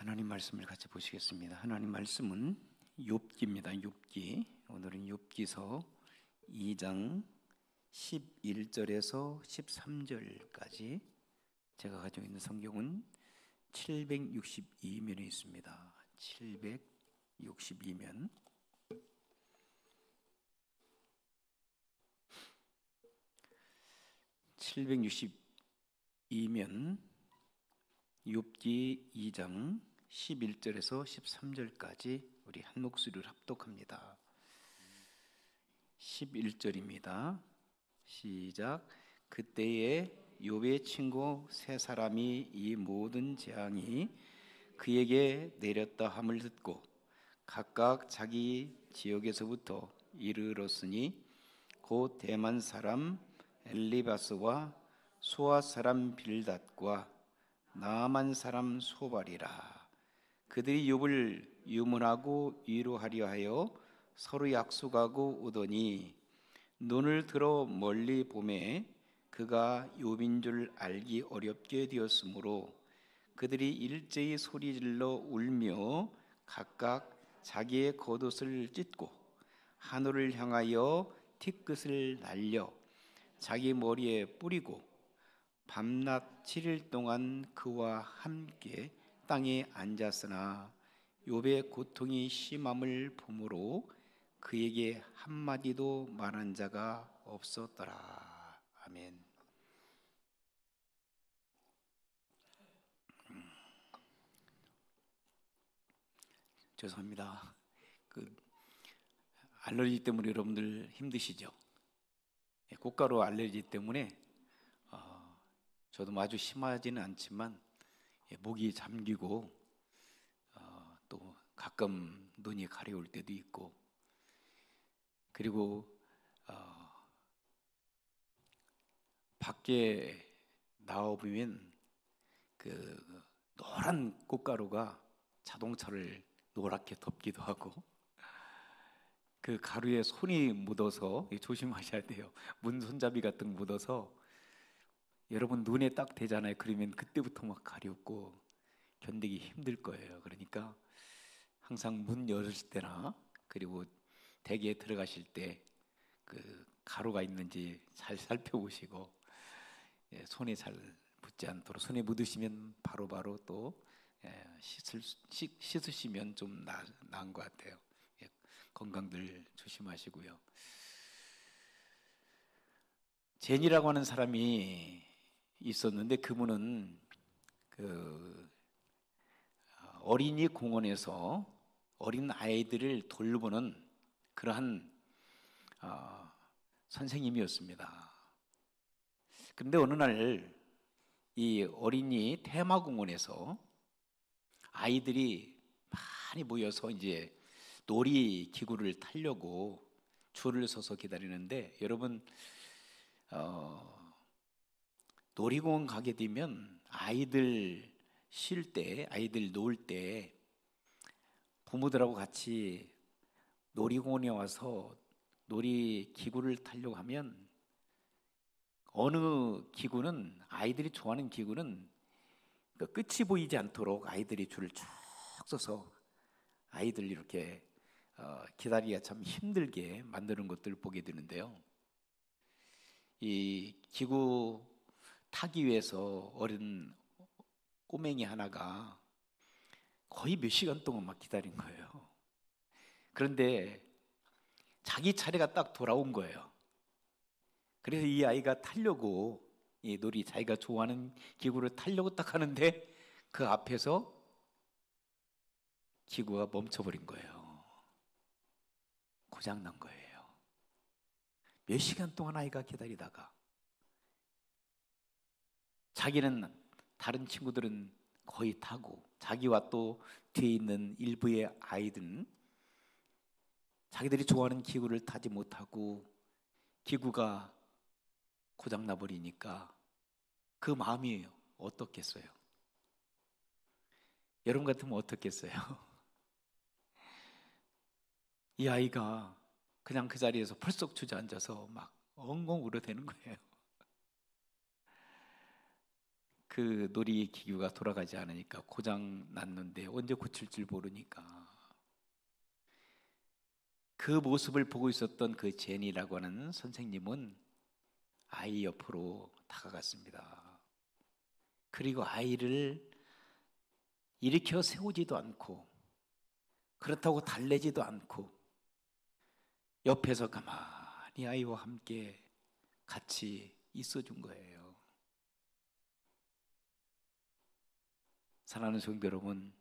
하나님 말씀을 같이 보시겠습니다. 하나님 말씀은 욥기입니다. 욥기. 오늘은 욥기서 2장 11절에서 13절까지 제가 가지고 있는 성경은 762면에 있습니다. 762면. 욥기 2장 11절에서 13절까지 우리 한 목소리로 합독합니다. 11절입니다. 시작. 그때에 욥의 친구 세 사람이 이 모든 재앙이 그에게 내렸다 함을 듣고 각각 자기 지역에서부터 이르렀으니 곧 대만 사람 엘리바스와 수아 사람 빌닷과 나아만 사람 소발이라. 그들이 욥을 유문하고 위로하려 하여 서로 약속하고 오더니 눈을 들어 멀리 보매 그가 욥인 줄 알기 어렵게 되었으므로 그들이 일제히 소리질러 울며 각각 자기의 겉옷을 찢고 하늘을 향하여 티끝을 날려 자기 머리에 뿌리고 밤낮 7일 동안 그와 함께 땅에 앉았으나 욥의 고통이 심함을 보므로 그에게 한마디도 말한 자가 없었더라. 아멘. 죄송합니다. 알레르기 때문에 여러분들 힘드시죠? 꽃가루 알레르기 때문에 저도 아주 심하지는 않지만 목이 잠기고 또 가끔 눈이 가려울 때도 있고, 그리고 밖에 나와보면 그 노란 꽃가루가 자동차를 노랗게 덮기도 하고 그 가루에 손이 묻어서 조심하셔야 돼요. 문 손잡이 같은 거 묻어서 여러분 눈에 딱 대잖아요. 그러면 그때부터 막 가렵고 견디기 힘들 거예요. 그러니까 항상 문 열으실 때나 그리고 댁에 들어가실 때 그 가루가 있는지 잘 살펴보시고 손에 잘 묻지 않도록, 손에 묻으시면 바로바로 또 씻으시면 좀 나은 것 같아요. 건강들 조심하시고요. 제니라고 하는 사람이 있었는데 그분은 어린이 공원에서 어린 아이들을 돌보는 그러한 선생님이었습니다. 그런데 어느 날 이 어린이 테마공원에서 아이들이 많이 모여서 이제 놀이 기구를 타려고 줄을 서서 기다리는데, 여러분 놀이공원 가게 되면 아이들 쉴 때, 아이들 놀 때 부모들하고 같이 놀이공원에 와서 놀이기구를 타려고 하면 어느 기구는, 아이들이 좋아하는 기구는 끝이 보이지 않도록 아이들이 줄을 쭉 서서 아이들 이렇게 기다리기가 참 힘들게 만드는 것들을 보게 되는데요. 이 기구 타기 위해서 어린 꼬맹이 하나가 거의 몇 시간 동안 막 기다린 거예요. 그런데 자기 차례가 딱 돌아온 거예요. 그래서 이 아이가 타려고, 이 자기가 좋아하는 기구를 타려고 딱 하는데 그 앞에서 기구가 멈춰버린 거예요. 고장난 거예요. 몇 시간 동안 아이가 기다리다가 자기는, 다른 친구들은 거의 타고 자기와 또 뒤에 있는 일부의 아이들은 자기들이 좋아하는 기구를 타지 못하고 기구가 고장나 버리니까 그 마음이 어떻겠어요? 여러분 같으면 어떻겠어요? 이 아이가 그냥 그 자리에서 펄썩 주저앉아서 막 엉엉 울어대는 거예요. 그 놀이기구가 돌아가지 않으니까 고장 났는데 언제 고칠 줄 모르니까 그 모습을 보고 있었던 그 제니라고 하는 선생님은 아이 옆으로 다가갔습니다. 그리고 아이를 일으켜 세우지도 않고 그렇다고 달래지도 않고 옆에서 가만히 아이와 함께 같이 있어준 거예요. 사랑하는 성도 여러분,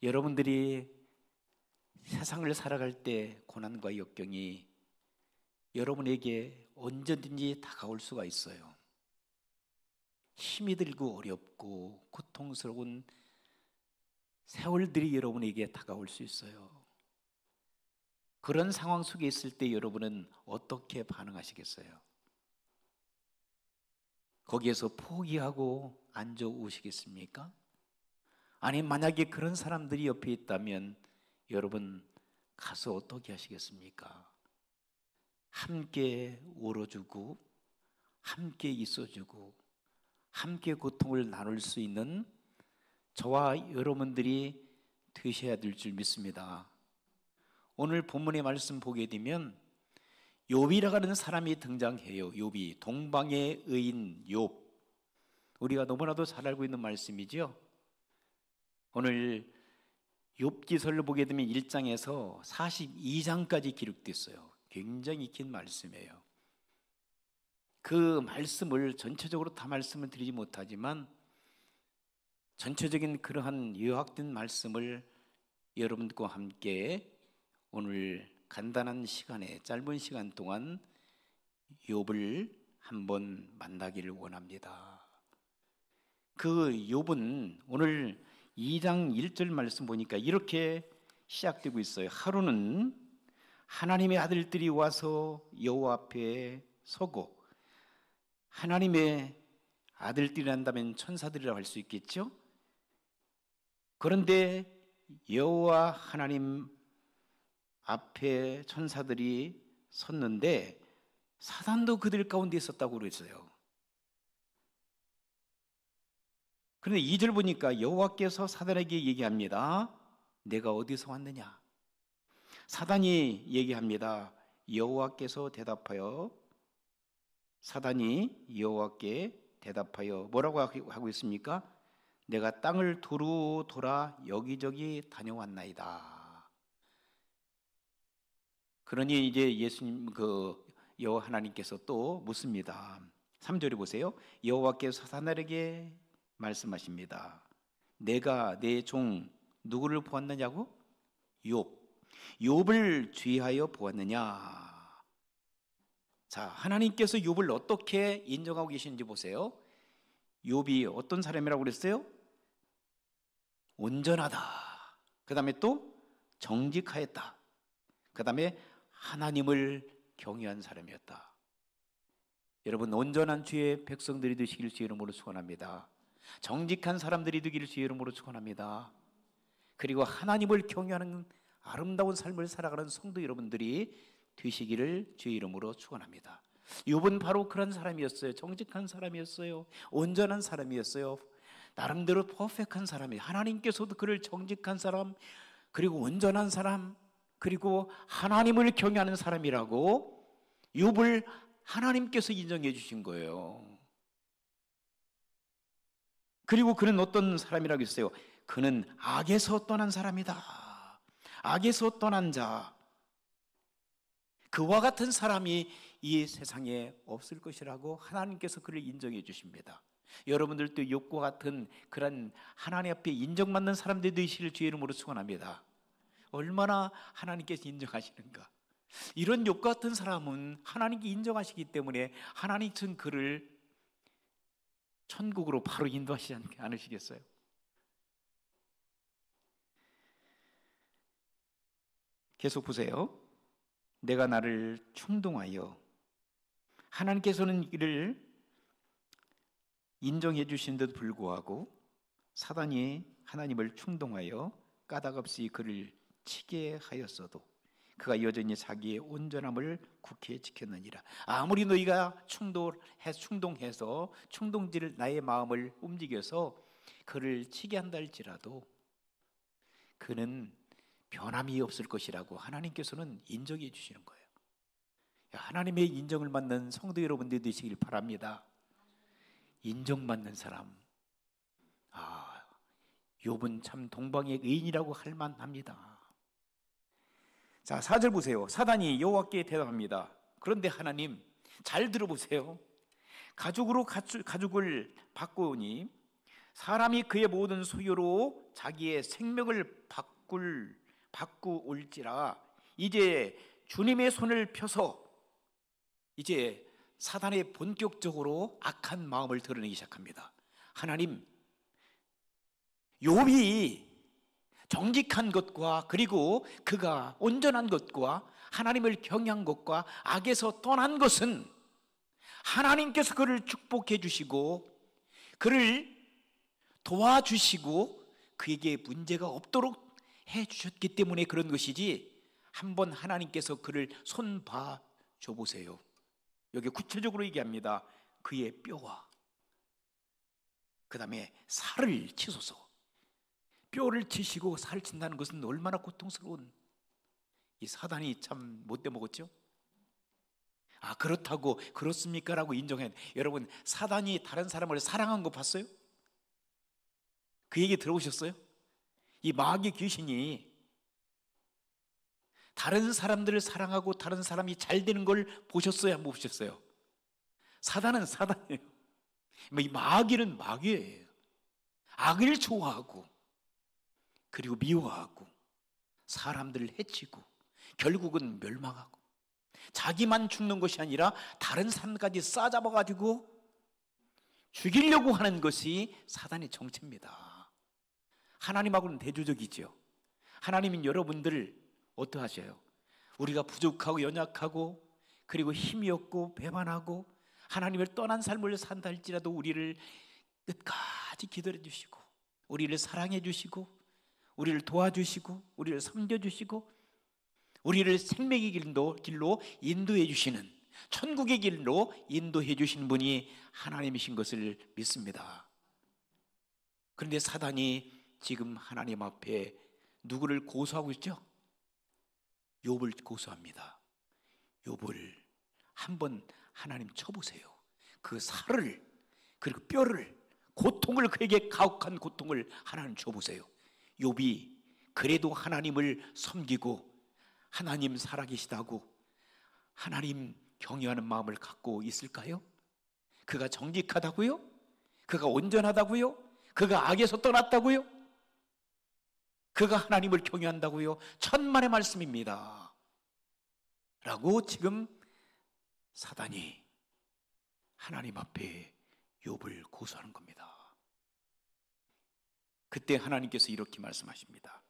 여러분들이 세상을 살아갈 때 고난과 역경이 여러분에게 언제든지 다가올 수가 있어요. 힘이 들고 어렵고 고통스러운 세월들이 여러분에게 다가올 수 있어요. 그런 상황 속에 있을 때 여러분은 어떻게 반응하시겠어요? 거기에서 포기하고 앉아 오시겠습니까? 아니, 만약에 그런 사람들이 옆에 있다면 여러분 가서 어떻게 하시겠습니까? 함께 울어주고 함께 있어주고 함께 고통을 나눌 수 있는 저와 여러분들이 되셔야 될 줄 믿습니다. 오늘 본문의 말씀 보게 되면 욥이라고 하는 사람이 등장해요. 욥이, 동방의 의인 욥. 우리가 너무나도 잘 알고 있는 말씀이죠. 오늘 욥기서를 보게 되면 1장에서 42장까지 기록됐어요. 굉장히 긴 말씀이에요. 그 말씀을 전체적으로 다 말씀을 드리지 못하지만 전체적인 그러한 요약된 말씀을 여러분들과 함께 오늘 간단한 시간에, 짧은 시간 동안 욥을 한번 만나기를 원합니다. 그 욥은 오늘 2장 1절 말씀 보니까 이렇게 시작되고 있어요. 하루는 하나님의 아들들이 와서 여호와 앞에 서고, 하나님의 아들들이란다면 천사들이라고 할 수 있겠죠. 그런데 여호와 하나님 앞에 천사들이 섰는데 사단도 그들 가운데 있었다고 그랬어요. 그런데 2절 보니까 여호와께서 사단에게 얘기합니다. 내가 어디서 왔느냐? 사단이 얘기합니다. 여호와께서 대답하여, 사단이 여호와께 대답하여 뭐라고 하고 있습니까? 내가 땅을 두루 돌아 여기저기 다녀왔나이다. 그러니 이제 예수님, 여호와 하나님께서 또 묻습니다. 3절에 보세요. 여호와께서 사단에게 말씀하십니다. 내가 내 종 누구를 보았느냐고? 욥을 주의하여 보았느냐? 자, 하나님께서 욥을 어떻게 인정하고 계시는지 보세요. 욥이 어떤 사람이라고 그랬어요? 온전하다. 그 다음에 또 정직하였다. 그 다음에 하나님을 경외한 사람이었다. 여러분, 온전한 주의 백성들이 되시기를 주의 이름으로 축원합니다. 정직한 사람들이 되기를 주의 이름으로 축원합니다. 그리고 하나님을 경외하는 아름다운 삶을 살아가는 성도 여러분들이 되시기를 주의 이름으로 축원합니다. 욥은 바로 그런 사람이었어요. 정직한 사람이었어요. 온전한 사람이었어요. 나름대로 퍼펙트한 사람이에요. 하나님께서도 그를 정직한 사람, 그리고 온전한 사람, 그리고 하나님을 경외하는 사람이라고 욥을 하나님께서 인정해 주신 거예요. 그리고 그는 어떤 사람이라고 했어요? 그는 악에서 떠난 사람이다. 악에서 떠난 자. 그와 같은 사람이 이 세상에 없을 것이라고 하나님께서 그를 인정해 주십니다. 여러분들도 욥과 같은 그런 하나님 앞에 인정받는 사람들이 되시길 주의 이름으로 축원합니다. 얼마나 하나님께서 인정하시는가. 이런 욥과 같은 사람은 하나님께 인정하시기 때문에 하나님은 그를 천국으로 바로 인도하시지 않으시겠어요? 계속 보세요. 내가 나를 충동하여, 하나님께서는 이를 인정해 주시는데도 불구하고 사단이 하나님을 충동하여 까닭없이 그를 치게 하였어도, 그가 여전히 자기의 온전함을 굳게 지켰느니라. 아무리 너희가 충동해서 충동질 나의 마음을 움직여서 그를 치게 한다 할지라도 그는 변함이 없을 것이라고 하나님께서는 인정해 주시는 거예요. 하나님의 인정을 받는 성도 여러분들 되시길 바랍니다. 인정받는 사람, 욥은 참 동방의 의인이라고 할 만합니다. 자, 4절 보세요. 사단이 여호와께 대답합니다. 그런데 하나님, 잘 들어보세요. 가죽을 바꾸니 사람이 그의 모든 소유로 자기의 생명을 바꾸올지라. 이제 주님의 손을 펴서 이제 사단의 본격적으로 악한 마음을 드러내기 시작합니다. 하나님, 욥이 정직한 것과 그리고 그가 온전한 것과 하나님을 경외한 것과 악에서 떠난 것은 하나님께서 그를 축복해 주시고 그를 도와주시고 그에게 문제가 없도록 해 주셨기 때문에 그런 것이지, 한번 하나님께서 그를 손봐 줘 보세요. 여기 구체적으로 얘기합니다. 그의 뼈와 그 다음에 살을 치소서. 뼈를 치시고 살을 친다는 것은 얼마나 고통스러운, 이 사단이 참 못돼 먹었죠. 그렇다고 그렇습니까? 라고 인정해. 여러분, 사단이 다른 사람을 사랑한 거 봤어요? 그 얘기 들어보셨어요? 이 마귀 귀신이 다른 사람들을 사랑하고 다른 사람이 잘 되는 걸 보셨어요? 안 보셨어요? 사단은 사단이에요. 이 마귀는 마귀예요. 악을 좋아하고 그리고 미워하고 사람들을 해치고 결국은 멸망하고 자기만 죽는 것이 아니라 다른 사람까지 싸잡아가지고 죽이려고 하는 것이 사단의 정체입니다. 하나님하고는 대조적이죠. 하나님은 여러분들을 어떠하셔요? 우리가 부족하고 연약하고 그리고 힘이 없고 배반하고 하나님을 떠난 삶을 산다 할지라도 우리를 끝까지 기다려 주시고 우리를 사랑해 주시고 우리를 도와주시고 우리를 섬겨주시고 우리를 생명의 길로 인도해 주시는, 천국의 길로 인도해 주시는 분이 하나님이신 것을 믿습니다. 그런데 사단이 지금 하나님 앞에 누구를 고소하고 있죠? 욥을 고소합니다. 욥을 한번 하나님 쳐보세요. 그 살을 그리고 뼈를, 고통을, 그에게 가혹한 고통을 하나님 줘보세요. 욥이 그래도 하나님을 섬기고 하나님 살아계시다고 하나님 경외하는 마음을 갖고 있을까요? 그가 정직하다고요? 그가 온전하다고요? 그가 악에서 떠났다고요? 그가 하나님을 경외한다고요? 천만의 말씀입니다 라고 지금 사단이 하나님 앞에 욥을 고소하는 겁니다. 그때 하나님께서 이렇게 말씀하십니다.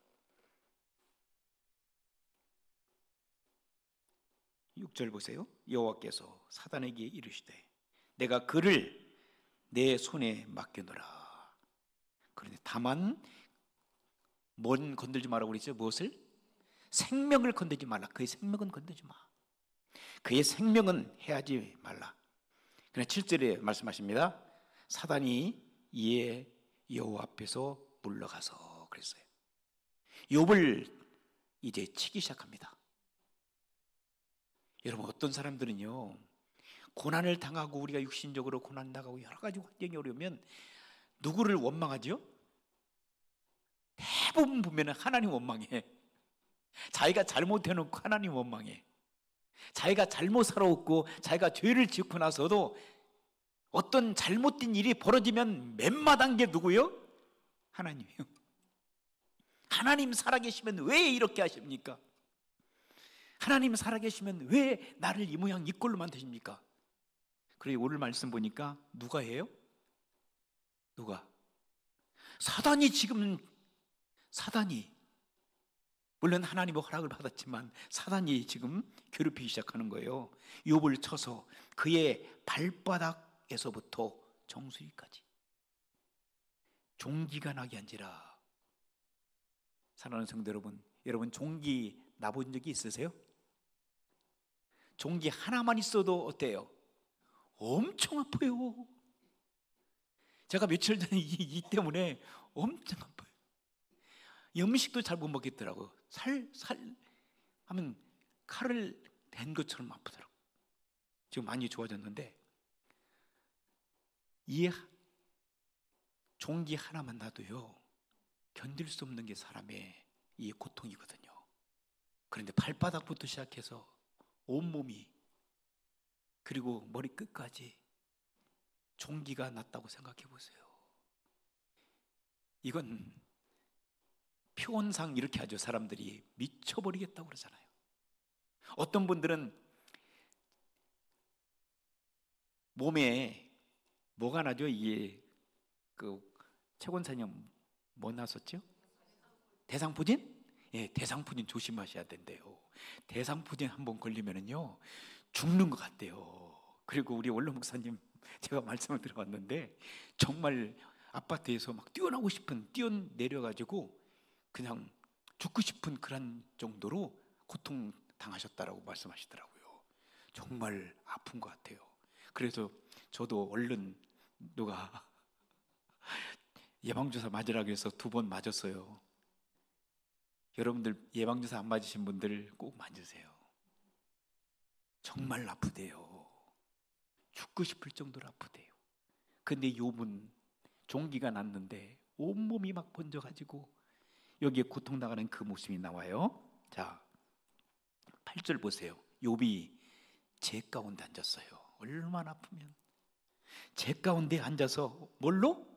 6절 보세요. 여호와께서 사단에게 이르시되 내가 그를 내 손에 맡겨놓으라. 그런데 다만 뭔 건들지 말라고 그랬죠? 무엇을? 생명을 건들지 말라. 그의 생명은 건들지 마. 그의 생명은 해하지 말라. 그러나 7절에 말씀하십니다. 사단이 이에 여호와 앞에서 물러가서 그랬어요. 욥을 이제 치기 시작합니다. 여러분, 어떤 사람들은요, 고난을 당하고 우리가 육신적으로 고난 당하고 여러 가지 환경이 어려우면 누구를 원망하죠? 대부분 보면 하나님 원망해. 자기가 잘못해놓고 하나님 원망해. 자기가 잘못 살아왔고 자기가 죄를 짓고 나서도 어떤 잘못된 일이 벌어지면 맨마당 게 누구요? 하나님이요. 하나님 살아계시면 왜 이렇게 하십니까? 하나님 살아계시면 왜 나를 이 모양 이 꼴로 만드십니까? 그래, 오늘 말씀 보니까 누가 해요? 누가? 사단이 지금, 사단이, 물론 하나님의 허락을 받았지만 사단이 지금 괴롭히기 시작하는 거예요. 욥을 쳐서 그의 발바닥에서부터 정수리까지 종기가 나게 한지라. 사랑하는 성도 여러분, 여러분 종기 나본 적이 있으세요? 종기 하나만 있어도 어때요? 엄청 아파요. 제가 며칠 전에 이 때문에 엄청 아파요. 음식도 잘 못 먹겠더라고요. 하면 칼을 댄 것처럼 아프더라고요. 지금 많이 좋아졌는데, 이 종기 하나만 놔도요 견딜 수 없는 게 사람의 이 고통이거든요. 그런데 발바닥부터 시작해서 온몸이, 그리고 머리 끝까지 종기가 났다고 생각해 보세요. 이건 표현상 이렇게 하죠. 사람들이 미쳐버리겠다고 그러잖아요. 어떤 분들은 몸에 뭐가 나죠? 이게 최 권사님 뭐 났었죠? 대상포진? 예, 대상포진 조심하셔야 된대요. 대상포진 한번 걸리면은요 죽는 것 같대요. 그리고 우리 원로 목사님 제가 말씀을 들어봤는데 정말 아파트에서 막 뛰어내려가지고 그냥 죽고 싶은 그런 정도로 고통 당하셨다라고 말씀하시더라고요. 정말 아픈 것 같아요. 그래서 저도 얼른 누가 예방주사 맞으라고 해서 2번 맞았어요. 여러분들 예방주사 안 맞으신 분들 꼭 맞으세요. 정말 아프대요. 죽고 싶을 정도로 아프대요. 근데 욥은 종기가 났는데 온몸이 막 번져가지고 여기에 고통당하는 그 모습이 나와요. 자, 8절 보세요. 욥이 재 가운데 앉았어요. 얼마나 아프면 재 가운데 앉아서 뭘로?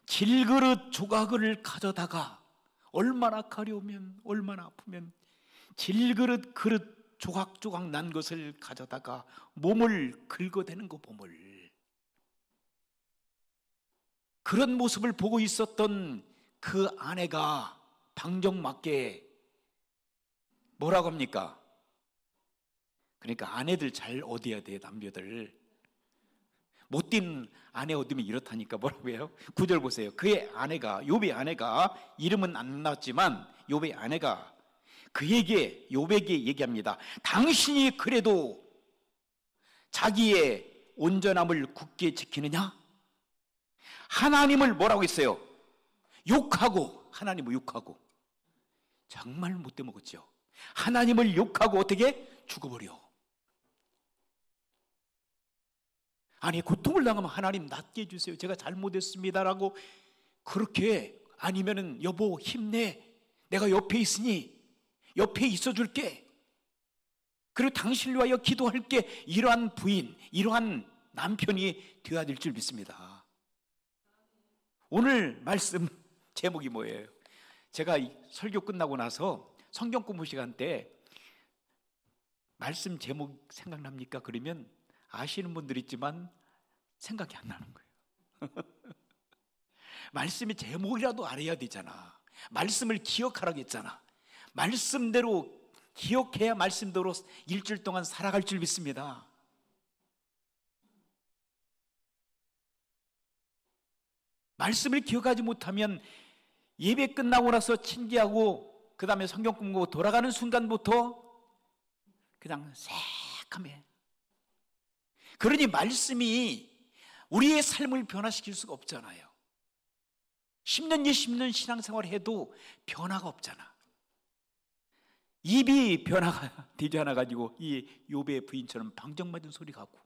질그릇 조각을 가져다가, 얼마나 가려우면 얼마나 아프면 질그릇 그릇 조각조각 난 것을 가져다가 몸을 긁어대는 거, 몸을. 그런 모습을 보고 있었던 그 아내가 방정맞게 뭐라고 합니까? 그러니까 아내들 잘 얻어야 돼. 남녀들 못된 아내 얻으면 이렇다니까. 뭐라고 해요? 9절 보세요. 그의 아내가, 욥의 아내가, 이름은 안 나왔지만 욥의 아내가 욥에게 얘기합니다. 당신이 그래도 자기의 온전함을 굳게 지키느냐? 하나님을 뭐라고 했어요? 욕하고, 하나님을 욕하고. 정말 못돼 먹었죠. 하나님을 욕하고 어떻게? 죽어버려. 아니, 고통을 당하면 하나님 낫게 해주세요, 제가 잘못했습니다라고 그렇게, 아니면은 여보 힘내, 내가 옆에 있으니 옆에 있어줄게, 그리고 당신을 위하여 기도할게, 이러한 부인, 이러한 남편이 되어야 될 줄 믿습니다. 오늘 말씀 제목이 뭐예요? 제가 설교 끝나고 나서 성경 공부 시간 때 말씀 제목 생각납니까? 그러면 아시는 분들 있지만 생각이 안 나는 거예요. 말씀의 제목이라도 알아야 되잖아. 말씀을 기억하라고 했잖아. 말씀대로 기억해야 말씀대로 일주일 동안 살아갈 줄 믿습니다. 말씀을 기억하지 못하면 예배 끝나고 나서 친기하고 그 다음에 성경 공부 돌아가는 순간부터 그냥 새카매. 그러니 말씀이 우리의 삶을 변화시킬 수가 없잖아요. 10년, 20년 신앙생활 해도 변화가 없잖아. 입이 변화가 되지 않아가지고 이 욥의 부인처럼 방정맞은 소리가 하고,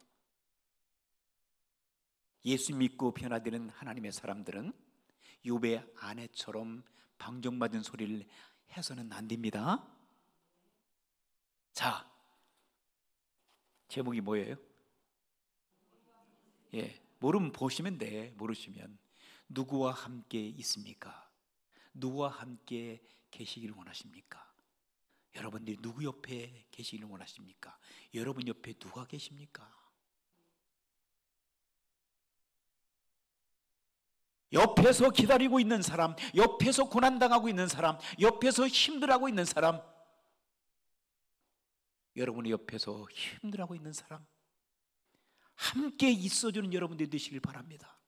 예수 믿고 변화되는 하나님의 사람들은 욥의 아내처럼 방정맞은 소리를 해서는 안 됩니다. 자, 제목이 뭐예요? 예, 모르면 보시면 돼. 모르시면 누구와 함께 있습니까? 누구와 함께 계시기를 원하십니까? 여러분들이 누구 옆에 계시기를 원하십니까? 여러분 옆에 누가 계십니까? 옆에서 기다리고 있는 사람, 옆에서 고난당하고 있는 사람, 옆에서 힘들어하고 있는 사람, 여러분의 옆에서 힘들어하고 있는 사람, 함께 있어주는 여러분들이 되시길 바랍니다.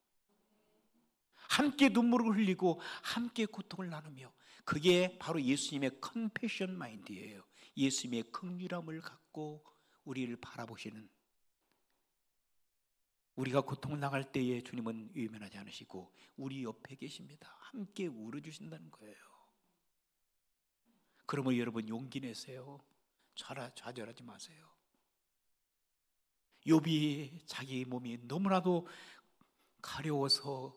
함께 눈물을 흘리고 함께 고통을 나누며, 그게 바로 예수님의 컴패션 마인드예요. 예수님의 긍휼함을 갖고 우리를 바라보시는, 우리가 고통을 당할 때에 주님은 외면하지 않으시고 우리 옆에 계십니다. 함께 울어주신다는 거예요. 그러면 여러분 용기 내세요. 좌절하지 마세요. 욥이 자기 몸이 너무나도 가려워서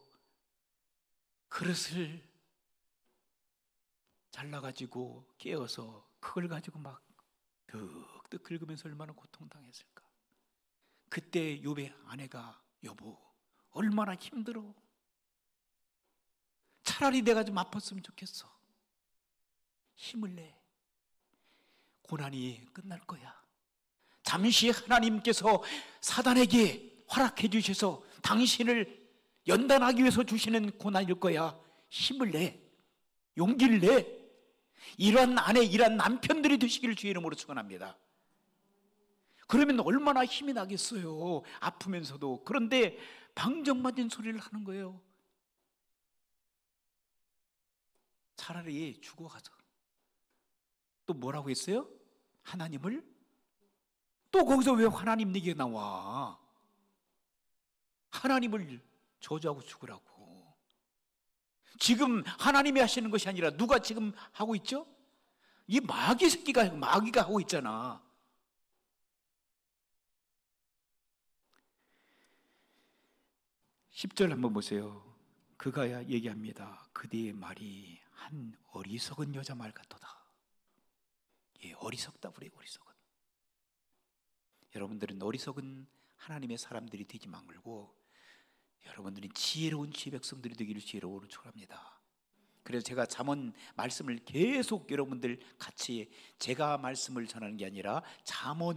그릇을 잘라가지고 깨어서 그걸 가지고 막 득득 긁으면서 얼마나 고통당했을까. 그때 욥의 아내가 여보 얼마나 힘들어. 차라리 내가 좀 아팠으면 좋겠어. 힘을 내. 고난이 끝날 거야. 잠시 하나님께서 사단에게 허락해 주셔서 당신을 연단하기 위해서 주시는 고난일 거야. 힘을 내. 용기를 내. 이러한 아내, 이러한 남편들이 되시기를 주의 이름으로 축원합니다. 그러면 얼마나 힘이 나겠어요. 아프면서도. 그런데 방정맞은 소리를 하는 거예요. 차라리 죽어가서. 또 뭐라고 했어요? 하나님을? 또 거기서 왜 하나님 얘기가 나와? 하나님을 저주하고 죽으라고. 지금 하나님이 하시는 것이 아니라 누가 지금 하고 있죠? 이 마귀 새끼가, 마귀가 하고 있잖아. 10절 한번 보세요. 그가 얘기합니다. 그대의 말이 한 어리석은 여자 말 같도다. 예, 어리석다 그래요. 어리석은. 여러분들은 어리석은 하나님의 사람들이 되지 말고 여러분들이 지혜로운 지혜 백성들이 되기를 지혜로우로 축원합니다. 그래서 제가 잠언 말씀을 계속 여러분들 같이, 제가 말씀을 전하는 게 아니라 잠언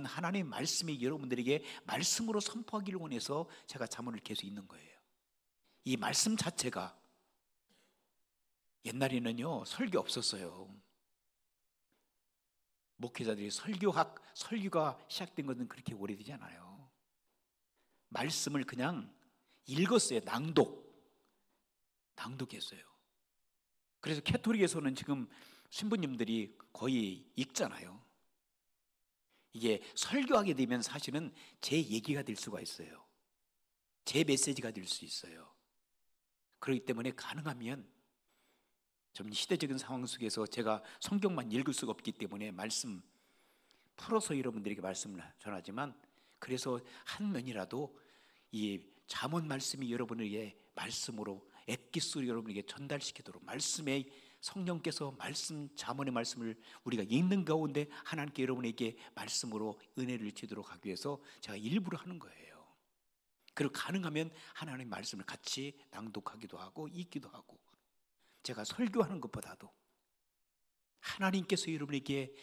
하나님의 말씀이 여러분들에게 말씀으로 선포하기를 원해서 제가 잠언을 계속 읽는 거예요. 이 말씀 자체가, 옛날에는요 설교 없었어요. 목회자들이 설교가 시작된 것은 그렇게 오래되지 않아요. 말씀을 그냥 읽었어요. 낭독했어요. 그래서 캐토릭에서는 지금 신부님들이 거의 읽잖아요. 이게 설교하게 되면 사실은 제 얘기가 될 수가 있어요. 제 메시지가 될 수 있어요. 그렇기 때문에 가능하면 좀 시대적인 상황 속에서 제가 성경만 읽을 수가 없기 때문에 말씀 풀어서 여러분들에게 말씀을 전하지만, 그래서 한 면이라도 이 잠언 말씀이 여러분에게 말씀으로 엑기스로 여러분에게 전달시키도록, 말씀의 성령께서 잠언의 말씀을 우리가 읽는 가운데 하나님께 여러분에게 말씀으로 은혜를 주도록 하기 위해서 제가 일부러 하는 거예요. 그리고 가능하면 하나님의 말씀을 같이 낭독하기도 하고 읽기도 하고, 제가 설교하는 것보다도 하나님께서 여러분에게,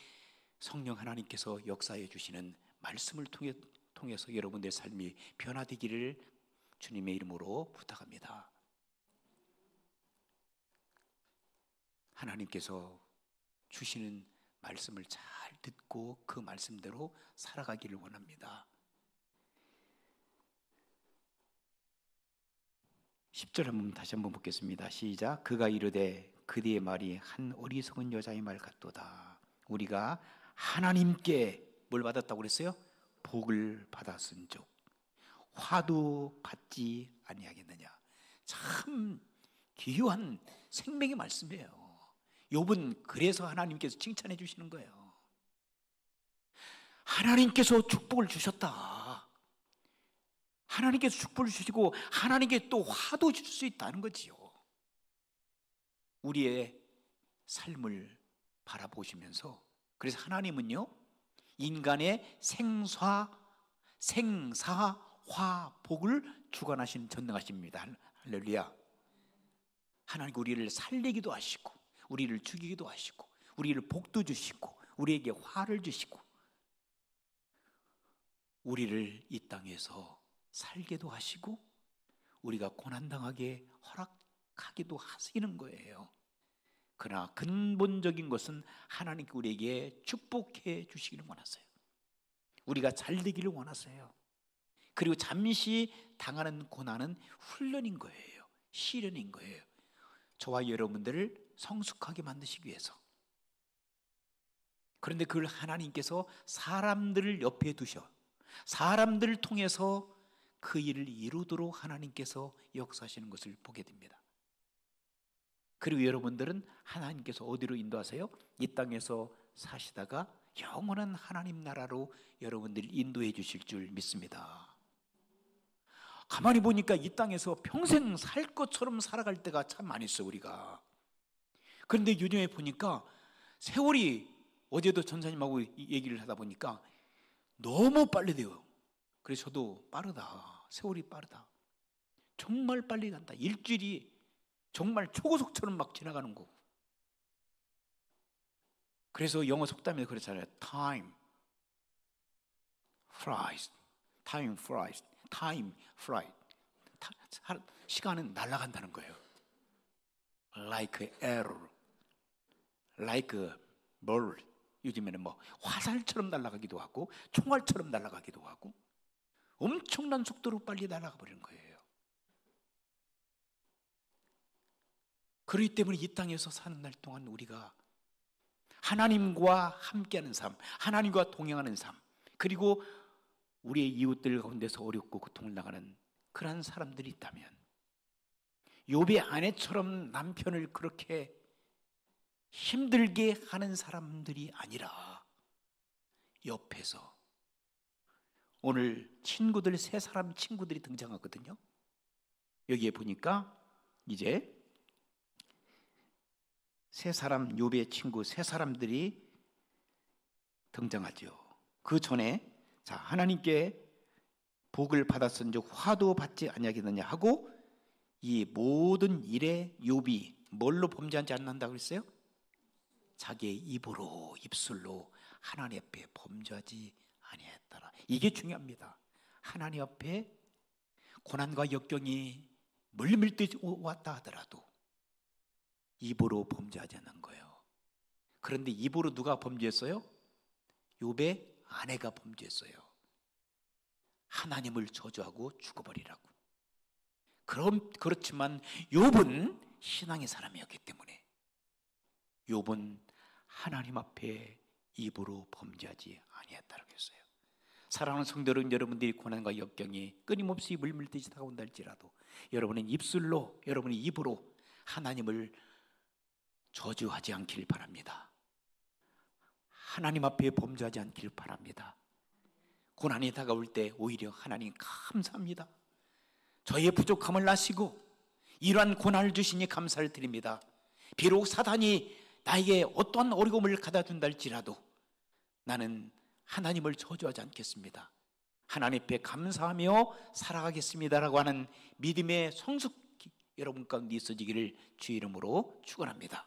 성령 하나님께서 역사해 주시는 말씀을 통해서 여러분들의 삶이 변화되기를 주님의 이름으로 부탁합니다. 하나님께서 주시는 말씀을 잘 듣고 그 말씀대로 살아가기를 원합니다. 10절 한번 다시 한번 보겠습니다. 시작. 그가 이르되 그대의 말이 한 어리석은 여자의 말 같도다. 우리가 하나님께 뭘 받았다고 그랬어요? 복을 받았은즉 화도 받지 아니하겠느냐. 참 귀한 생명의 말씀이에요. 욥은 그래서 하나님께서 칭찬해 주시는 거예요. 하나님께서 축복을 주셨다. 하나님께서 축복을 주시고 하나님께 또 화도 줄 수 있다는 거지요. 우리의 삶을 바라보시면서, 그래서 하나님은요 인간의 생사화복을 주관하시는 전능하십니다. 할렐루야. 하나님 우리를 살리기도 하시고 우리를 죽이기도 하시고 우리를 복도 주시고 우리에게 화를 주시고 우리를 이 땅에서 살게도 하시고 우리가 고난당하게 허락하기도 하시는 거예요. 그러나 근본적인 것은 하나님께 우리에게 축복해 주시기를 원하세요. 우리가 잘 되기를 원하세요. 그리고 잠시 당하는 고난은 훈련인 거예요. 시련인 거예요. 저와 여러분들을 성숙하게 만드시기 위해서. 그런데 그걸 하나님께서 사람들을 옆에 두셔 사람들을 통해서 그 일을 이루도록 하나님께서 역사하시는 것을 보게 됩니다. 그리고 여러분들은 하나님께서 어디로 인도하세요? 이 땅에서 사시다가 영원한 하나님 나라로 여러분들을 인도해 주실 줄 믿습니다. 가만히 보니까 이 땅에서 평생 살 것처럼 살아갈 때가 참 많이 있어요, 우리가. 그런데 요즘에 보니까 세월이, 어제도 전사님하고 얘기를 하다 보니까 너무 빨리 돼요. 그래서 저도 빠르다, 세월이 빠르다, 정말 빨리 간다, 일주일이 정말 초고속처럼 막 지나가는 거고. 그래서 영어 속담에 그렇잖아요. Time flies, time flies, time flies. 시간은 날아간다는 거예요. Like arrow, like a bird. 요즘에는 뭐 화살처럼 날아가기도 하고 총알처럼 날아가기도 하고 엄청난 속도로 빨리 날아가 버리는 거예요. 그렇기 때문에 이 땅에서 사는 날 동안 우리가 하나님과 함께하는 삶, 하나님과 동행하는 삶, 그리고 우리의 이웃들 가운데서 어렵고 고통을 당하는 그러한 사람들이 있다면, 욥의 아내처럼 남편을 그렇게 힘들게 하는 사람들이 아니라 옆에서, 오늘 친구들, 세 사람 친구들이 등장하거든요. 여기에 보니까 이제 세 사람, 욥의 친구 세 사람들이 등장하죠. 그 전에 자, 하나님께 복을 받았은즉 화도 받지 아니하겠느냐 하고, 이 모든 일에 욥이 뭘로 범죄하지 않는다고 그랬어요? 자기의 입으로, 입술로 하나님 앞에 범죄하지 아니하였더라. 이게 중요합니다. 하나님 앞에 고난과 역경이 물밀듯이 왔다 하더라도 입으로 범죄하지 않는 거예요. 그런데 입으로 누가 범죄했어요? 욥의 아내가 범죄했어요. 하나님을 저주하고 죽어버리라고. 그렇지만 욥은 신앙의 사람이었기 때문에 욥은 하나님 앞에 입으로 범죄하지 아니했다고 했어요. 사랑하는 성도 여러분들이 고난과 역경이 끊임없이 물밀듯이 다가온다 할지라도 여러분은 입술로, 여러분의 입으로 하나님을 저주하지 않길 바랍니다. 하나님 앞에 범죄하지 않길 바랍니다. 고난이 다가올 때 오히려 하나님 감사합니다. 저의 부족함을 아시고 이러한 고난을 주시니 감사를 드립니다. 비록 사단이 나에게 어떠한 어려움을 가다 준다 할지라도 나는 하나님을 저주하지 않겠습니다. 하나님 앞에 감사하며 살아가겠습니다라고 하는 믿음의 성숙이 여러분 가운데 있어지기를 주의 이름으로 축원합니다.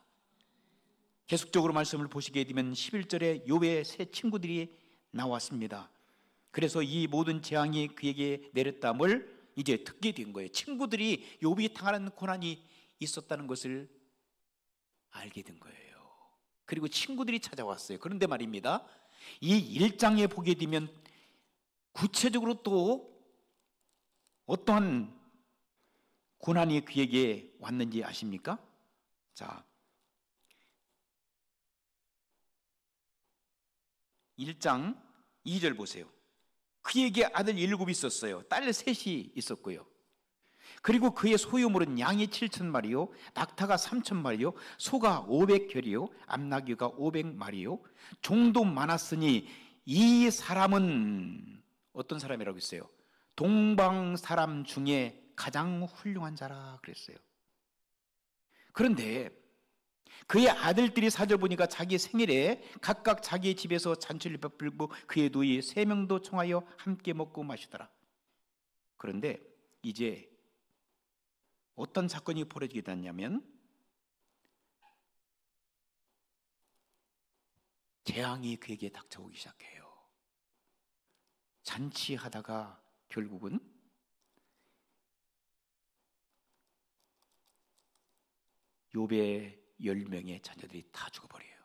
계속적으로 말씀을 보시게 되면 11절에 욥의 세 친구들이 나왔습니다. 그래서 이 모든 재앙이 그에게 내렸담을 이제 듣게 된 거예요. 친구들이 욥이 당하는 고난이 있었다는 것을 알게 된 거예요. 그리고 친구들이 찾아왔어요. 그런데 말입니다, 이 1장에 보게 되면 구체적으로 또 어떠한 고난이 그에게 왔는지 아십니까? 자, 1장 2절 보세요. 그에게 아들 7이 있었어요. 딸 셋이 있었고요. 그리고 그의 소유물은 양이 7,000마리요, 낙타가 3,000마리요, 소가 500결이요, 암나귀가 500마리요. 종도 많았으니 이 사람은 어떤 사람이라고 했어요? 동방 사람 중에 가장 훌륭한 자라 그랬어요. 그런데 그의 아들들이 4절 보니까 자기 생일에 각각 자기의 집에서 잔치를 베풀고 그의 누이 3명도 청하여 함께 먹고 마시더라. 그런데 이제 어떤 사건이 벌어지게 됐냐면 재앙이 그에게 닥쳐오기 시작해요. 잔치하다가 결국은 욥의 10명의 자녀들이 다 죽어버려요.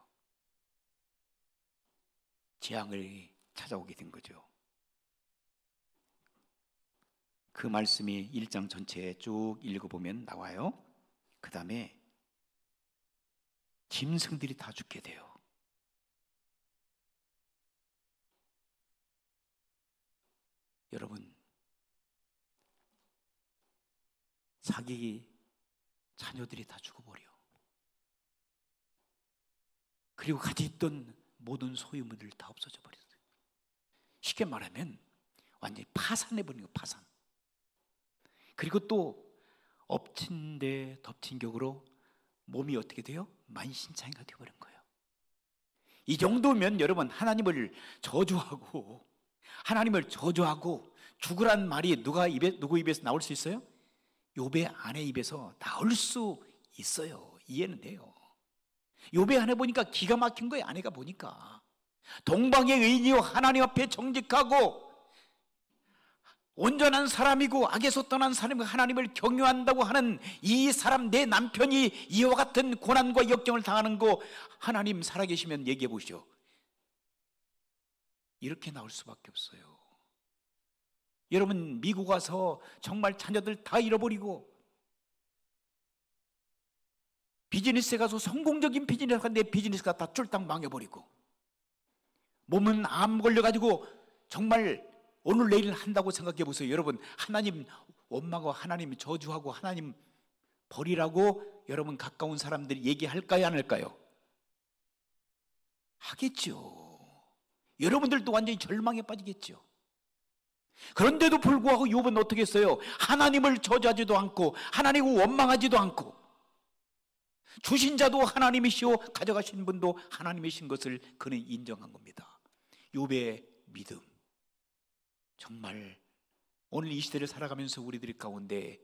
재앙을 찾아오게 된 거죠. 그 말씀이 1장 전체에 쭉 읽어보면 나와요. 그 다음에 짐승들이 다 죽게 돼요. 여러분, 자기 자녀들이 다 죽어버려. 그리고 가지고 있던 모든 소유물들 다 없어져 버렸어요. 쉽게 말하면 완전히 파산해버린 거예요. 파산. 그리고 또 엎친 데 덮친 격으로 몸이 어떻게 돼요? 만신창이가 되어버린 거예요. 이 정도면 여러분, 하나님을 저주하고 죽으란 말이 누구 입에서 나올 수 있어요? 욥의 아내 입에서 나올 수 있어요. 이해는 돼요. 욥의 아내 보니까 기가 막힌 거예요. 아내가 보니까 동방의 의인이요 하나님 앞에 정직하고 온전한 사람이고 악에서 떠난 사람이고 하나님을 경유한다고 하는 이 사람, 내 남편이 이와 같은 고난과 역경을 당하는 거 하나님 살아계시면 얘기해 보시오. 이렇게 나올 수밖에 없어요. 여러분, 미국 와서 정말 자녀들 다 잃어버리고 비즈니스에 가서 성공적인 비즈니스가 내 비즈니스가 다 쫄딱 망해버리고 몸은 암 걸려가지고 정말 오늘 내일 한다고 생각해 보세요. 여러분, 하나님 원망하고 하나님 저주하고 하나님 버리라고 여러분 가까운 사람들이 얘기할까요? 안 할까요? 하겠죠. 여러분들도 완전히 절망에 빠지겠죠. 그런데도 불구하고 욥은 어떻게 했어요? 하나님을 저주하지도 않고 하나님을 원망하지도 않고 주신 자도 하나님이시오 가져가신 분도 하나님이신 것을 그는 인정한 겁니다. 욥의 믿음, 정말 오늘 이 시대를 살아가면서 우리들 가운데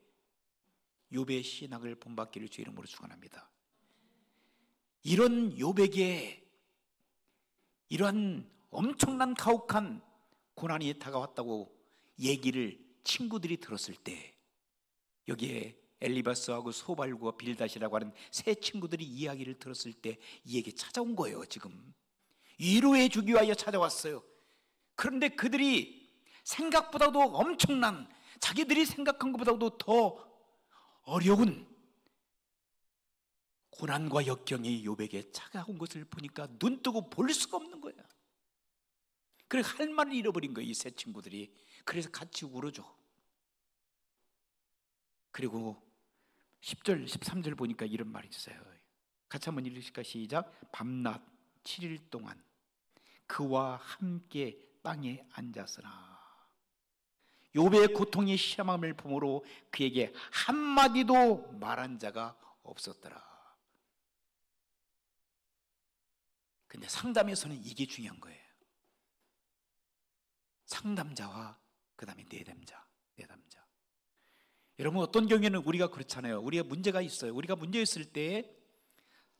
욥의 신앙을 본받기를 주 이름으로 축원합니다. 이런 욥에게 이러한 엄청난 가혹한 고난이 다가왔다고 얘기를 친구들이 들었을 때, 여기에 엘리바스하고 소발과 빌닷이라고 하는 세 친구들이 이야기를 들었을 때 이에게 찾아온 거예요. 지금 위로해 주기 위하여 찾아왔어요. 그런데 그들이 생각보다도 엄청난, 자기들이 생각한 것보다도 더 어려운 고난과 역경이 욥에게 찾아온 것을 보니까 눈뜨고 볼 수가 없는 거야. 그래서 할 말을 잃어버린 거예요, 이 세 친구들이. 그래서 같이 울어줘. 그리고 10절, 13절 보니까 이런 말이 있어요. 같이 한번 읽으실까? 시작. 밤낮 7일 동안 그와 함께 땅에 앉았으나 욥의 고통이 심함을 보므로 그에게 한마디도 말한 자가 없었더라. 근데 상담에서는 이게 중요한 거예요. 상담자와 그 다음에 내담자. 여러분, 어떤 경우에는 우리가 그렇잖아요. 우리가 문제가 있어요. 우리가 문제 있을 때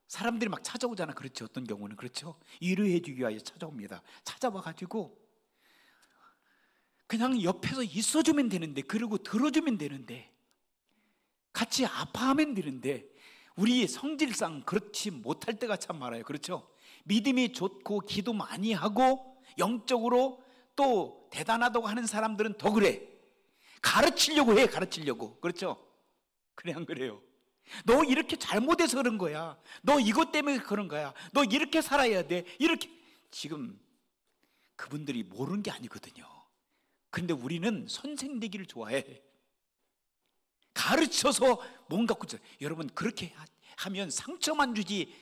사람들이 막 찾아오잖아. 그렇죠. 어떤 경우는 그렇죠. 위로해 주기 위하여 찾아옵니다. 찾아와가지고 그냥 옆에서 있어주면 되는데, 그리고 들어주면 되는데, 같이 아파하면 되는데, 우리 성질상 그렇지 못할 때가 참 많아요. 그렇죠? 믿음이 좋고 기도 많이 하고 영적으로 또 대단하다고 하는 사람들은 더 그래. 가르치려고 해. 그렇죠? 그래, 안 그래요? 너 이렇게 잘못해서 그런 거야. 너 이것 때문에 그런 거야. 너 이렇게 살아야 돼. 이렇게. 지금 그분들이 모르는 게 아니거든요. 근데 우리는 선생 되기를 좋아해. 가르쳐서 뭔가 고쳐. 여러분, 그렇게 하면 상처만 주지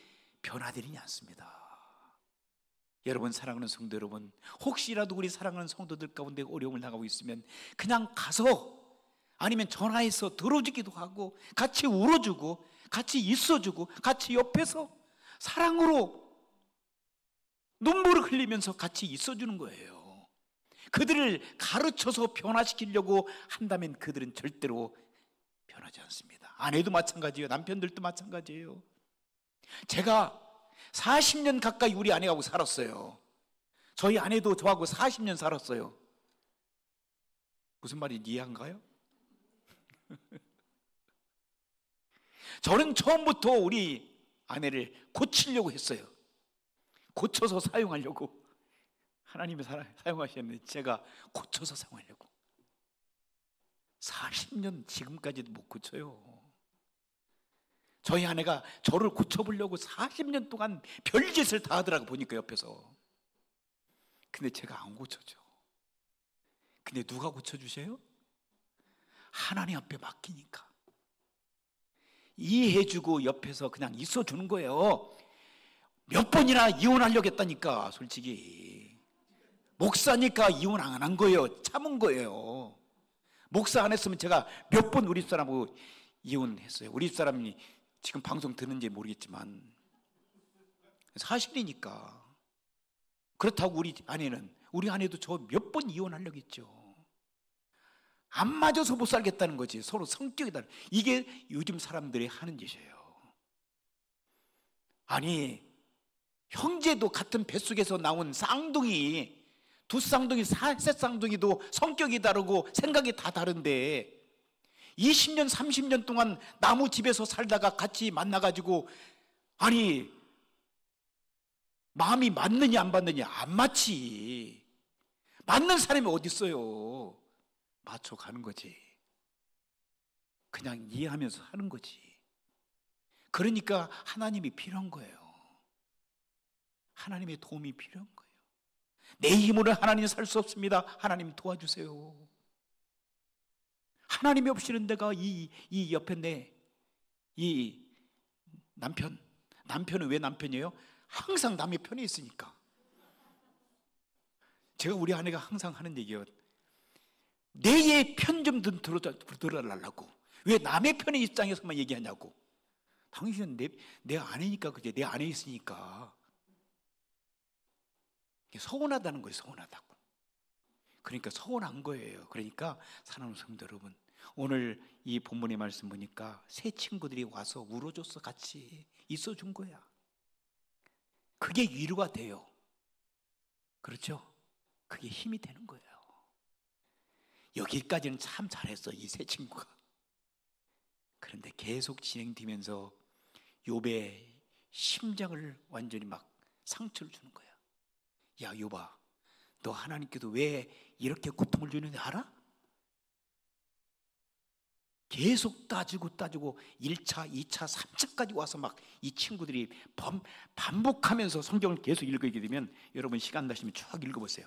변화되지 않습니다. 여러분, 사랑하는 성도 여러분, 혹시라도 우리 사랑하는 성도들 가운데 어려움을 당하고 있으면 그냥 가서, 아니면 전화해서 들어주기도 하고 같이 울어주고 같이 있어주고 같이 옆에서 사랑으로 눈물을 흘리면서 같이 있어주는 거예요. 그들을 가르쳐서 변화시키려고 한다면 그들은 절대로 변하지 않습니다. 아내도 마찬가지예요. 남편들도 마찬가지예요. 제가 40년 가까이 우리 아내하고 살았어요. 저희 아내도 저하고 40년 살았어요. 무슨 말인지 이해한가요? 저는 처음부터 우리 아내를 고치려고 했어요. 고쳐서 사용하려고. 하나님이 사용하셨는데 제가 고쳐서 사용하려고. 40년 지금까지도 못 고쳐요. 저희 아내가 저를 고쳐보려고 40년 동안 별짓을 다 하더라고, 보니까 옆에서. 근데 제가 안 고쳐져. 근데 누가 고쳐주세요? 하나님 앞에 맡기니까. 이해해주고 옆에서 그냥 있어주는 거예요. 몇 번이나 이혼하려고 했다니까. 솔직히 목사니까 이혼 안 한 거예요. 참은 거예요. 목사 안 했으면 제가 몇 번 우리 사람하고 이혼했어요. 우리 사람이 지금 방송 듣는지 모르겠지만 사실이니까. 그렇다고 우리 아내도 저 몇 번 이혼하려고 했죠. 안 맞아서 못 살겠다는 거지. 서로 성격이 다른. 이게 요즘 사람들이 하는 짓이에요. 아니, 형제도 같은 뱃속에서 나온 쌍둥이, 두 쌍둥이, 셋 쌍둥이도 성격이 다르고 생각이 다 다른데 20년, 30년 동안 나무 집에서 살다가 같이 만나가지고, 아니, 마음이 맞느냐 안 맞느냐? 안 맞지. 맞는 사람이 어디 있어요? 맞춰가는 거지. 그냥 이해하면서 하는 거지. 그러니까 하나님이 필요한 거예요. 하나님의 도움이 필요한 거예요. 내 힘으로 하나님 살 수 없습니다. 하나님 도와주세요. 하나님이 없이는 내가 이 옆에 이 남편은 왜 남편이에요? 항상 남의 편에 있으니까. 제가 우리 아내가 항상 하는 얘기예요. 내의 편 좀 들어달라고. 왜 남의 편의 입장에서만 얘기하냐고. 당신은 내 아내니까, 그제 내 안에 있으니까. 서운하다는 거예요. 서운하다고. 그러니까 서운한 거예요. 그러니까 사랑하는 성도 여러분, 오늘 이 본문의 말씀 보니까 새 친구들이 와서 울어줘서 같이 있어준 거야. 그게 위로가 돼요. 그렇죠? 그게 힘이 되는 거예요. 여기까지는 참 잘했어, 이 새 친구가. 그런데 계속 진행되면서 욥의 심장을 완전히 막 상처를 주는 거야. 야, 욥아, 너 하나님께도 왜 이렇게 고통을 주는지 알아? 계속 따지고 1차, 2차, 3차까지 와서 막 이 친구들이 반복하면서 성경을 계속 읽게 되면, 여러분 시간 나시면 쭉 읽어보세요.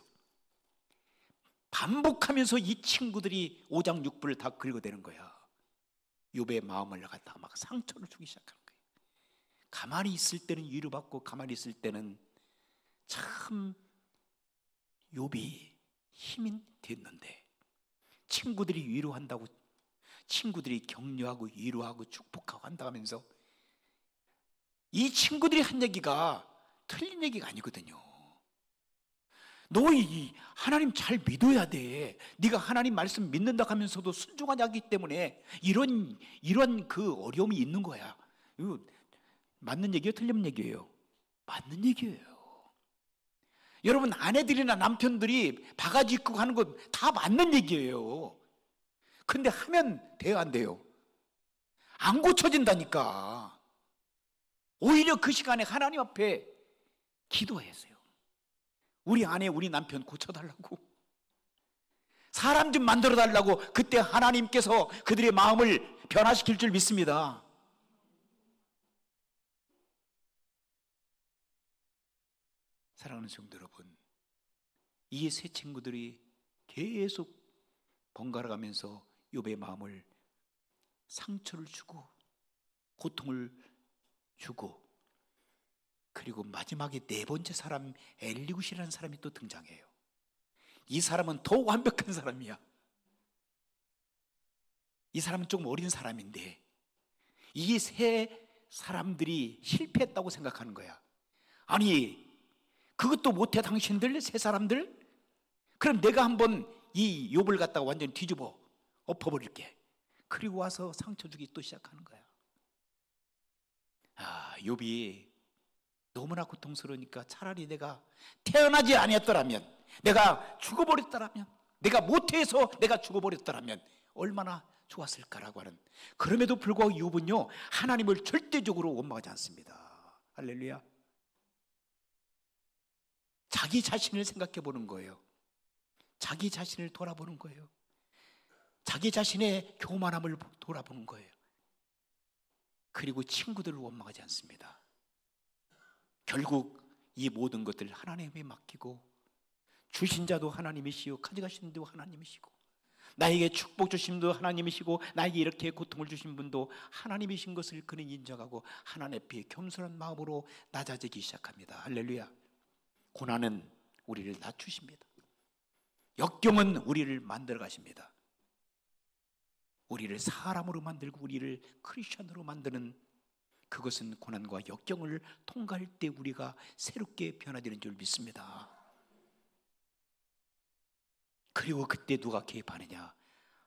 반복하면서 이 친구들이 5장 6부를 다 긁어대는 거야. 욥의 마음을 갖다가 막 상처를 주기 시작하는 거예요. 가만히 있을 때는 위로받고, 가만히 있을 때는 참 욥이 힘이 됐는데, 친구들이 위로한다고, 친구들이 격려하고 위로하고 축복하고 한다 하면서 이 친구들이 한 얘기가 틀린 얘기가 아니거든요. 너 하나님 잘 믿어야 돼. 네가 하나님 말씀 믿는다 하면서도 순종하지 않기 때문에 이런 그 어려움이 있는 거야. 이거 맞는 얘기예요? 틀린 얘기예요? 맞는 얘기예요. 여러분, 아내들이나 남편들이 바가지 입고 하는 거 다 맞는 얘기예요. 근데 하면 돼요, 안 돼요? 안 고쳐진다니까. 오히려 그 시간에 하나님 앞에 기도했어요. 우리 아내, 우리 남편 고쳐달라고, 사람 좀 만들어달라고. 그때 하나님께서 그들의 마음을 변화시킬 줄 믿습니다. 사랑하는 성도 여러분, 이 세 친구들이 계속 번갈아 가면서 욥의 마음을 상처를 주고 고통을 주고, 그리고 마지막에 네 번째 사람 엘리굿이라는 사람이 또 등장해요. 이 사람은 더 완벽한 사람이야. 이 사람은 조금 어린 사람인데 이 세 사람들이 실패했다고 생각하는 거야. 아니, 그것도 못해 당신들 세 사람들? 그럼 내가 한번 이 욥을 갖다가 완전히 뒤집어 엎어버릴게. 그리고 와서 상처 주기 또 시작하는 거야. 욥이 너무나 고통스러우니까 차라리 내가 태어나지 아니었더라면, 내가 죽어버렸더라면, 내가 못해서 내가 죽어버렸더라면 얼마나 좋았을까라고 하는. 그럼에도 불구하고 욥은요, 하나님을 절대적으로 원망하지 않습니다. 할렐루야. 자기 자신을 생각해 보는 거예요. 자기 자신을 돌아보는 거예요. 자기 자신의 교만함을 돌아보는 거예요. 그리고 친구들을 원망하지 않습니다. 결국 이 모든 것들을 하나님에 맡기고 주신 자도 하나님이시요 가져가신 분도 하나님이시고, 나에게 축복 주신 분도 하나님이시고, 나에게 이렇게 고통을 주신 분도 하나님이신 것을 그는 인정하고 하나님 앞에 겸손한 마음으로 낮아지기 시작합니다. 할렐루야. 고난은 우리를 낮추십니다. 역경은 우리를 만들어 가십니다. 우리를 사람으로 만들고 우리를 크리스천으로 만드는, 그것은 고난과 역경을 통과할 때 우리가 새롭게 변화되는 줄 믿습니다. 그리고 그때 누가 개입하느냐?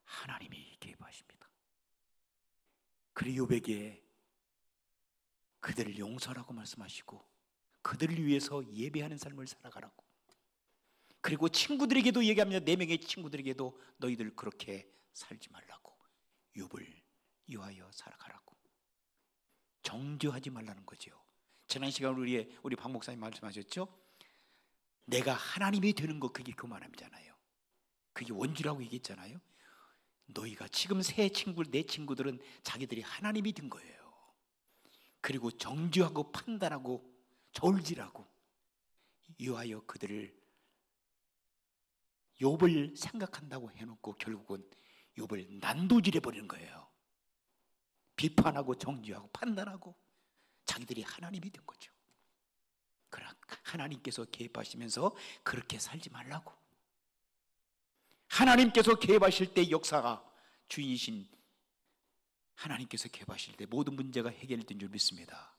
하나님이 개입하십니다. 그리고 욥에게 그들을 용서하라고 말씀하시고 그들을 위해서 예배하는 삶을 살아가라고, 그리고 친구들에게도 얘기합니다. 4명의 친구들에게도 너희들 그렇게 살지 말라고, 욥을 위하여 살아가라고, 정죄하지 말라는 거죠. 지난 시간 우리 박 목사님 말씀하셨죠? 내가 하나님이 되는 거, 그게 교만함이잖아요. 그게 원죄라고 얘기했잖아요. 너희가 지금 내 친구들은 자기들이 하나님이 된 거예요. 그리고 정죄하고 판단하고 저울질하고 위하여 그들을, 욥을 생각한다고 해놓고 결국은 욥을 난도질해 버리는 거예요. 비판하고 정죄하고 판단하고 자기들이 하나님이 된 거죠. 그러나 하나님께서 개입하시면서 그렇게 살지 말라고, 하나님께서 개입하실 때 역사가, 주인이신 하나님께서 개입하실 때 모든 문제가 해결된 줄 믿습니다.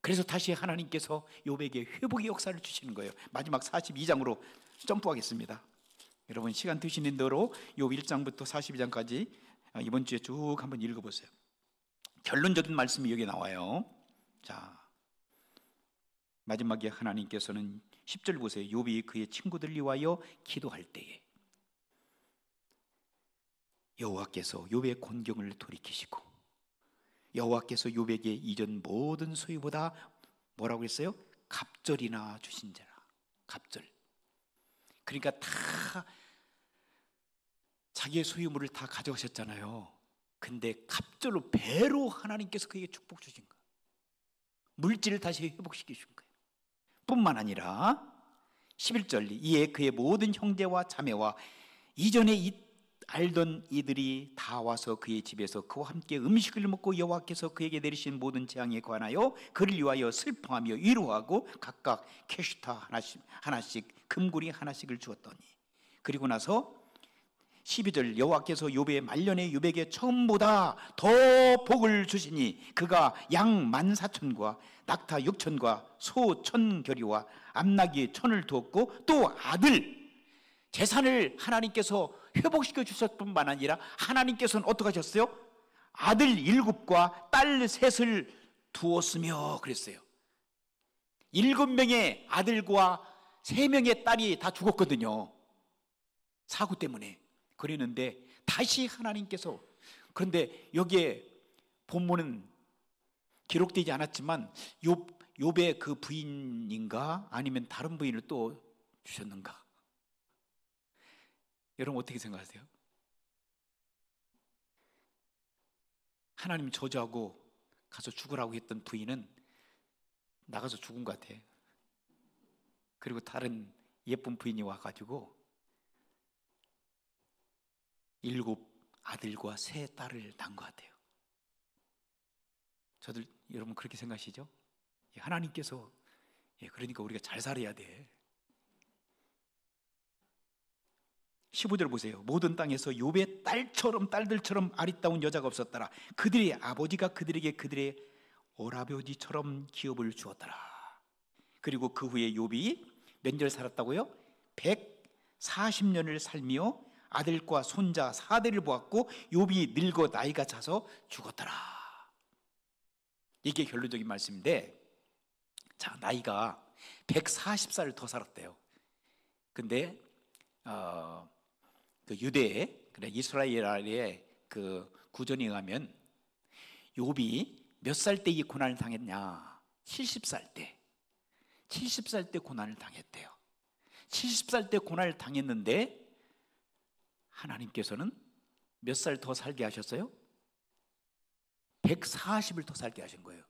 그래서 다시 하나님께서 욥에게 회복의 역사를 주시는 거예요. 마지막 42장으로 점프하겠습니다. 여러분 시간 되시는 대로 욥 1장부터 42장까지 이번 주에 쭉 한번 읽어보세요. 결론적인 말씀이 여기 나와요. 자, 마지막에 하나님께서는 10절 보세요. 욥이 그의 친구들을 위하여 기도할 때에 여호와께서 욥의 곤경을 돌이키시고, 여호와께서 욥에게 이전 모든 소유보다 뭐라고 했어요? 갑절이나 주신 자라. 갑절. 그러니까 다 자기의 소유물을 다 가져가셨잖아요. 근데 갑절로 배로 하나님께서 그에게 축복 주신 거예요. 물질을 다시 회복시켜 주신 거예요. 뿐만 아니라 11절, 이에 그의 모든 형제와 자매와 이전에 알던 이들이 다 와서 그의 집에서 그와 함께 음식을 먹고 여호와께서 그에게 내리신 모든 재앙에 관하여 그를 위하여 슬퍼하며 위로하고 각각 캐슈타 하나씩 금고리 하나씩을 주었더니, 그리고 나서 12절, 여호와께서 욥의 말년에 욥에게 처음보다 더 복을 주시니 그가 양 14,000과 낙타 6,000과 소 1,000결이와 암나귀 1,000을 두었고, 또 아들, 재산을 하나님께서 회복시켜 주셨을 뿐만 아니라 하나님께서는 어떻게 하셨어요? 아들 7과 딸 3을 두었으며 그랬어요. 7명의 아들과 3명의 딸이 다 죽었거든요. 사고 때문에. 그랬는데 다시 하나님께서, 그런데 여기에 본문은 기록되지 않았지만 욥의 그 부인인가 아니면 다른 부인을 또 주셨는가? 여러분 어떻게 생각하세요? 하나님 저주하고 가서 죽으라고 했던 부인은 나가서 죽은 것 같아. 그리고 다른 예쁜 부인이 와가지고 7 아들과 3 딸을 낳은 것 같아요. 여러분 그렇게 생각하시죠? 하나님께서, 그러니까 우리가 잘 살아야 돼. 15절 보세요. 모든 땅에서 욥의 딸들처럼 아리따운 여자가 없었더라. 그들의 아버지가 그들에게 그들의 오라버지처럼 기업을 주었더라. 그리고 그 후에 욥이 몇 년 살았다고요? 140년을 살며 아들과 손자 4대를 보았고 욥이 늙어 나이가 차서 죽었더라. 이게 결론적인 말씀인데, 자, 나이가 140살을 더 살았대요. 근데 그 유대의, 그래 이스라엘의 그 구전에 의하면 욥이 몇 살 때 이 고난을 당했냐? 70살 때. 70살 때 고난을 당했대요. 70살 때 고난을 당했는데 하나님께서는 몇 살 더 살게 하셨어요? 140을 더 살게 하신 거예요.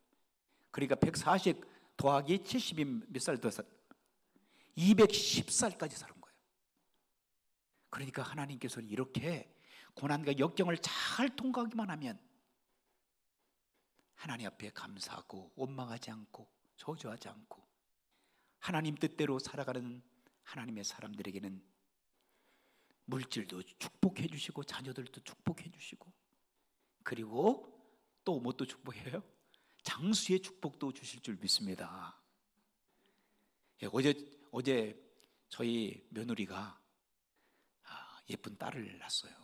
그러니까 140 더하기 70이 몇 살 더 210살까지 사는 거예요. 그러니까 하나님께서는 이렇게 고난과 역경을 잘 통과하기만 하면 하나님 앞에 감사하고 원망하지 않고 저주하지 않고 하나님 뜻대로 살아가는 하나님의 사람들에게는 물질도 축복해 주시고 자녀들도 축복해 주시고, 그리고 또 뭣도 축복해요? 장수의 축복도 주실 줄 믿습니다. 예, 어제 저희 며느리가 예쁜 딸을 낳았어요.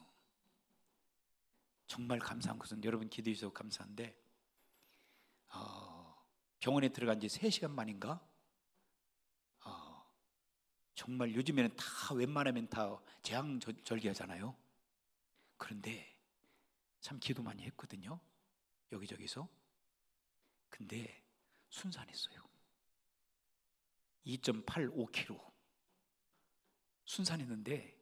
정말 감사한 것은, 여러분 기도해 주셔서 감사한데, 병원에 들어간 지 3시간 만인가? 정말 요즘에는 다 웬만하면 다 재앙절개하잖아요. 그런데 참 기도 많이 했거든요, 여기저기서. 근데 순산했어요. 2.85kg 순산했는데,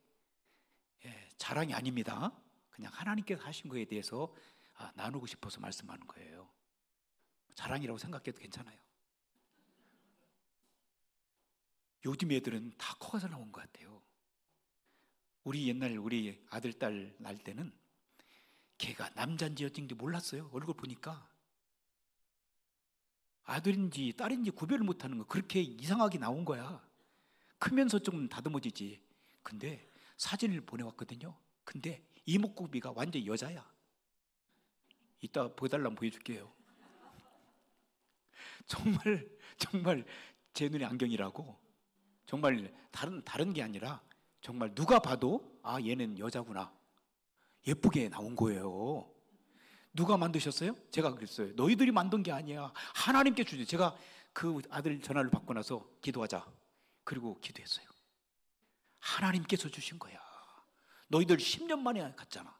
자랑이 아닙니다. 그냥 하나님께서 하신 거에 대해서 나누고 싶어서 말씀하는 거예요. 자랑이라고 생각해도 괜찮아요. 요즘 애들은 다 커서 나온 것 같아요. 우리 옛날 우리 아들 딸 날 때는 걔가 남자인지 여자인지 몰랐어요. 얼굴 보니까 아들인지 딸인지 구별을 못하는 거, 그렇게 이상하게 나온 거야. 크면서 좀 다듬어지지. 근데 사진을 보내왔거든요. 근데 이목구비가 완전 여자야. 이따 보여달라면 보여줄게요. 정말 제 눈에 안경이라고. 정말 다른 게 아니라 정말 누가 봐도 얘는 여자구나, 예쁘게 나온 거예요. 누가 만드셨어요? 제가 그랬어요. 너희들이 만든 게 아니야, 하나님께 주지. 제가 그 아들 전화를 받고 나서 기도하자, 그리고 기도했어요. 하나님께서 주신 거야. 너희들 10년 만에 갔잖아.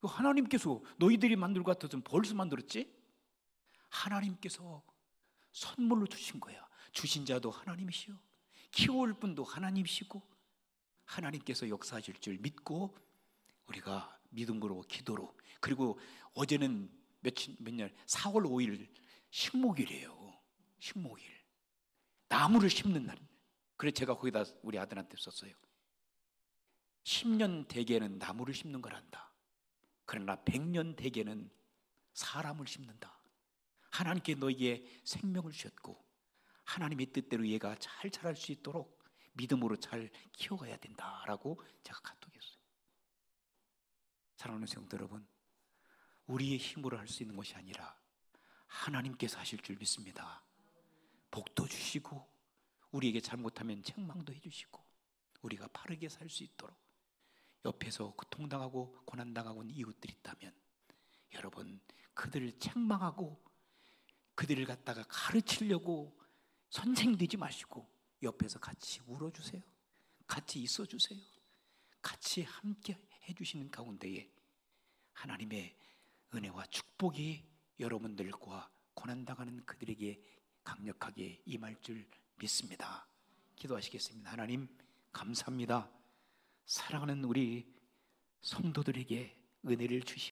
하나님께서, 너희들이 만들고 같았으면 벌써 만들었지? 하나님께서 선물로 주신 거야. 주신 자도 하나님이시오, 키워올 분도 하나님이시고, 하나님께서 역사하실 줄 믿고 우리가 믿음으로 기도로, 그리고 어제는 몇년 4월 5일 식목일이에요. 식목일, 나무를 심는 날. 그래서 제가 거기다 우리 아들한테 썼어요. 10년 대계는 나무를 심는 거란다. 그러나 100년 대계는 사람을 심는다. 하나님께 너희에게 생명을 주셨고 하나님의 뜻대로 얘가 잘 자랄 수 있도록 믿음으로 잘 키워가야 된다라고 제가 카톡했어요. 사랑하는 성도 여러분, 우리의 힘으로 할 수 있는 것이 아니라 하나님께서 하실 줄 믿습니다. 복도 주시고 우리에게 잘못하면 책망도 해주시고 우리가 바르게 살 수 있도록, 옆에서 고통당하고 고난당하고 있는 이웃들이 있다면 여러분, 그들을 책망하고 그들을 갖다가 가르치려고 선생 되지 마시고 옆에서 같이 울어주세요. 같이 있어주세요. 같이 함께 해주시는 가운데에 하나님의 은혜와 축복이 여러분들과 고난당하는 그들에게 강력하게 임할 줄 믿습니다. 기도하시겠습니다. 하나님 감사합니다. 사랑하는 우리 성도들에게 은혜를 주시옵소서.